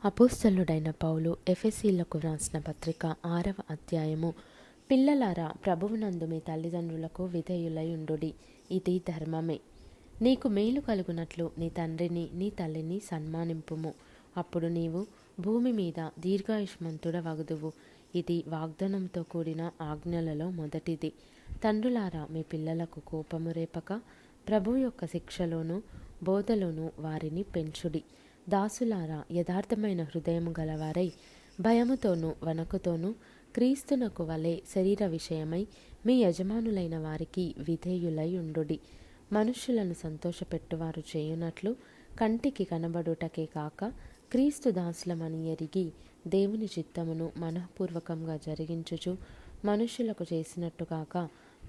అపోస్తలుడైన పౌలు ఎఫెసీలకు వ్రాసిన పత్రిక 6వ అధ్యాయము. పిల్లలారా, ప్రభువునందు మీ తల్లిదండ్రులకు విధేయులై ఉండుడి, ఇది ధర్మమే. నీకు మేలు కలుగునట్లు నీ తండ్రిని నీ తల్లిని సన్మానింపుము, అప్పుడు నీవు భూమి మీద దీర్ఘాయుష్మంతుడవగుదువు. ఇది వాగ్దానంతో కూడిన ఆజ్ఞలలో మొదటిది. తండ్రులారా, మీ పిల్లలకు కోపము రేపక ప్రభువు యొక్క శిక్షలోను బోధలోను వారిని పెంచుడి. దాసులారా, యథార్థమైన హృదయము గలవారై భయముతోనూ వణకుతోనూ క్రీస్తునకు వలె శరీర విషయమై మీ యజమానులైన వారికి విధేయులై ఉండుడి. మనుష్యులను సంతోషపెట్టువారు చేయునట్లు కంటికి కనబడుటకే కాక క్రీస్తు దాసులమని ఎరిగి దేవుని చిత్తమును మనఃపూర్వకంగా జరిగించుచు మనుష్యులకు చేసినట్టు కాక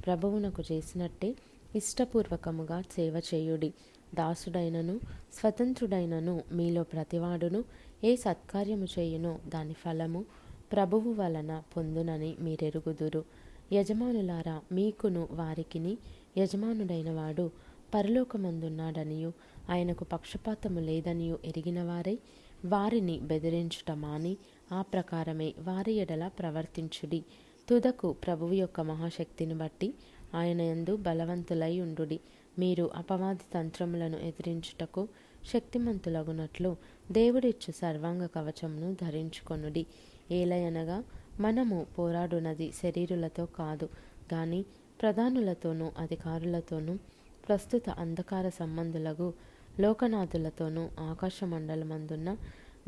ప్రభువునకు చేసినట్టే ఇష్టపూర్వకముగా సేవ చేయుడి. దాసుడైనను స్వతంత్రుడైనను మీలో ప్రతివాడును ఏ సత్కార్యము చేయునో దాని ఫలము ప్రభువు వలన పొందునని మీరెరుగుదురు. యజమానులారా, మీకును వారికిని యజమానుడైన వాడు పరలోకమందున్నాడనియు ఆయనకు పక్షపాతము లేదనియు ఎరిగిన వారై వారిని బెదిరించుట మాని ఆ ప్రకారమే వారి ఎడల ప్రవర్తించుడి. తుదకు ప్రభువు యొక్క మహాశక్తిని బట్టి ఆయన యందు బలవంతులై ఉండుడి. మీరు అపవాది తంత్రములను ఎదిరించుటకు శక్తిమంతులగునట్లు దేవుడిచ్చు సర్వాంగ కవచమును ధరించుకొనుడి. ఏలయనగా మనము పోరాడునది శరీరులతో కాదు గాని ప్రధానులతోనూ అధికారులతోనూ ప్రస్తుత అంధకార సంబంధులకు లోకనాథులతోనూ ఆకాశమండలమందున్న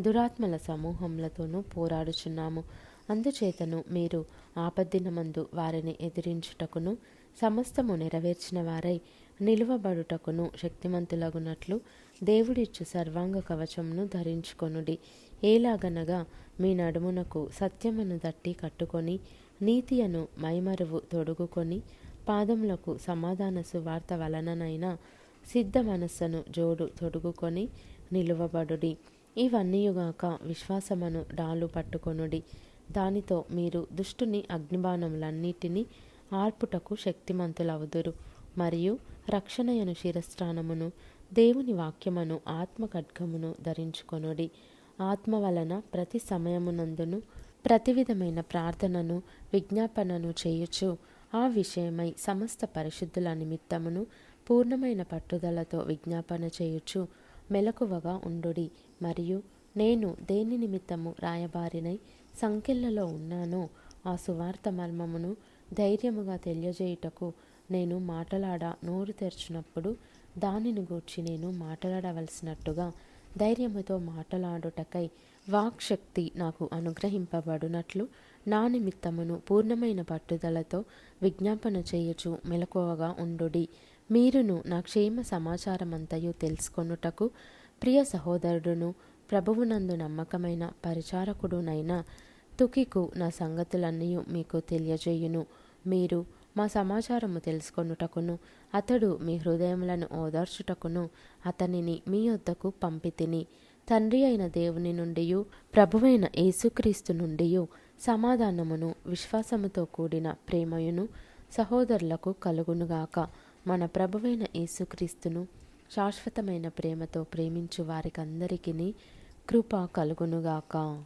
దురాత్మల సమూహములతోనూ పోరాడుచున్నాము. అందుచేతను మీరు ఆపద్దినమందు వారిని ఎదిరించుటకును సమస్తము నెరవేర్చిన వారై నిలువబడుటకును శక్తిమంతులగునట్లు దేవుడిచ్చు సర్వాంగ కవచమును ధరించుకొనుడి. ఏలాగనగా మీ నడుమునకు సత్యమును దట్టి కట్టుకొని నీతియను మైమరువు తొడుగుకొని పాదములకు సమాధాన సువార్త వలననైనా సిద్ధ మనస్సును జోడు తొడుగుకొని నిలువబడుడి. ఇవన్నీయుగాక విశ్వాసమును డాలు పట్టుకొనుడి. దానితో మీరు దుష్టుని అగ్నిబాణములన్నిటినీ ఆర్పుటకు శక్తిమంతులవుదురు. మరియు రక్షణయను శిరస్త్రాణమును దేవుని వాక్యమును ఆత్మ ఖడ్గమును ధరించుకొనుడి. ఆత్మ వలన ప్రతి సమయమునందును ప్రతి విధమైన ప్రార్థనను విజ్ఞాపనను చేయుచు ఆ విషయమై సమస్త పరిశుద్ధుల నిమిత్తమును పూర్ణమైన పట్టుదలతో విజ్ఞాపన చేయుచు మెలకువగా ఉండుడి. మరియు నేను దేని నిమిత్తము రాయబారినై సంకెళ్లలో ఉన్నానో ఆ సువార్త మర్మమును ధైర్యముగా తెలియజేయుటకు నేను నోరు తెరచినప్పుడు దానిని గూర్చి నేను మాట్లాడవలసినట్టుగా ధైర్యముతో మాట్లాడుటకై వాక్శక్తి నాకు అనుగ్రహింపబడునట్లు నా నిమిత్తమును పూర్ణమైన పట్టుదలతో విజ్ఞాపన చేయుచు మెలకువగా ఉండుడి. మీరును నా క్షేమ సమాచారమంతయు తెలుసుకొనుటకు ప్రియ సహోదరుడును ప్రభువునందు నమ్మకమైన పరిచారకుడునైన తుకికు నా సంగతులన్నీ మీకు తెలియజేయును. మీరు మా సమాచారము తెలుసుకొనుటకును అతడు మీ హృదయములను ఓదార్చుటకును అతనిని మీ యొద్దకు పంపితిని. తండ్రి అయిన దేవుని నుండియు ప్రభువైన యేసుక్రీస్తు నుండియు సమాధానమును విశ్వాసముతో కూడిన ప్రేమయును సహోదరులకు కలుగునుగాక. మన ప్రభువైన యేసుక్రీస్తును శాశ్వతమైన ప్రేమతో ప్రేమించు వారికందరికిని కృప కలుగునుగాక.